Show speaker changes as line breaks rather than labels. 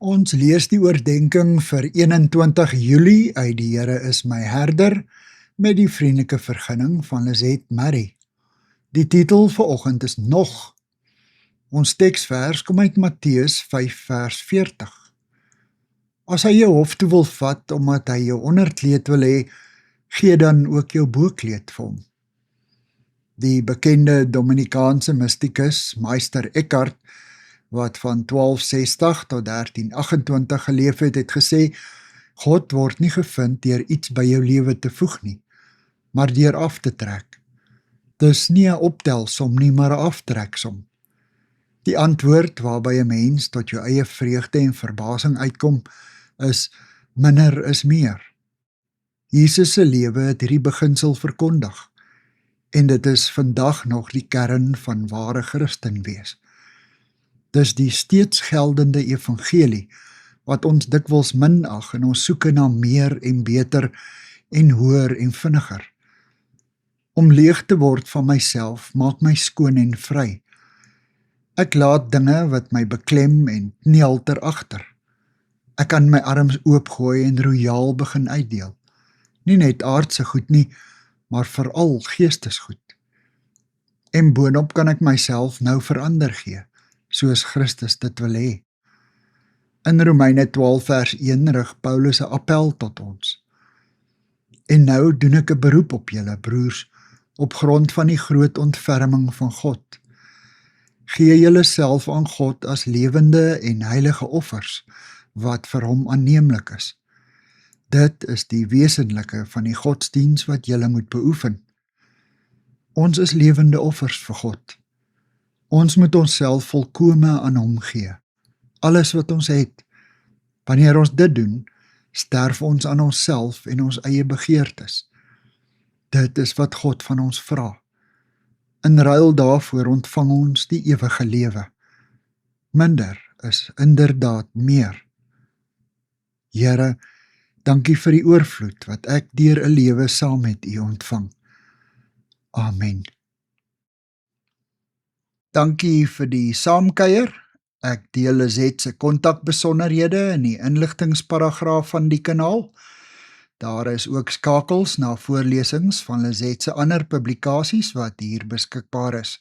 Ons lees die oordenking vir 21 Julie uit Die Here is my herder met die vriendelike vergunning van Lizette Murray. Die titel vanoggend is Nog. Ons teksvers kom uit Matteus 5 vers 40. As hy jou hof toe wil vat omdat hy jou onderkleed wil hê, gee dan ook jou bokleed vir hom. Die bekende Dominikaanse mystikus Meister Eckhart, wat van 1260 tot 1328 geleef het, het gesê, God word nie gevind deur iets by jou lewe te voeg nie, maar deur af te trek. Dis nie 'n optelsom nie, maar 'n aftreksom. Die antwoord waarby 'n mens tot jou eie vreugde en verbasing uitkom, is minder is meer. Jesus se lewe het hierdie beginsel verkondig, en dit is vandag nog die kern van ware Christen wees. Dis die steeds geldende evangelie, wat ons dikwels minag in ons soeke na meer en beter en hoër en vinniger. Om leeg te word van myself maak my skoon en vry. Ek laat dinge wat my beklem en knielter agter. Ek kan my arms oopgooi en royaal begin uitdeel. Nie net aardse goed nie, maar veral geestesgoed. En boonop kan ek myself nou verander gee, soos Christus dit wil hê. In Romeine 12 vers 1 rig Paulus 'n appel tot ons. En nou doen ek 'n beroep op julle, broers, op grond van die groot ontferming van God. Gee julle self aan God as lewende en heilige offers, wat vir hom aanneemlik is. Dit is die wesenlike van die godsdiens wat julle moet beoefen. Ons is lewende offers vir God. Ons moet onsself volkome aan hom gee. Alles wat ons het. Wanneer ons dit doen, sterf ons aan onsself en ons eie begeertes. Dit is wat God van ons vra. In ruil daarvoor ontvang ons die ewige lewe. Minder is inderdaad meer. Here, dankie vir die oorvloed wat ek deur 'n lewe saam met U ontvang. Amen. Dankie vir die saamkuier. Ek deel Lizette se kontakbesonderhede in die inligtingsparagraaf van die kanaal. Daar is ook skakels na voorlesings van Lizette se ander publikasies wat hier beskikbaar is.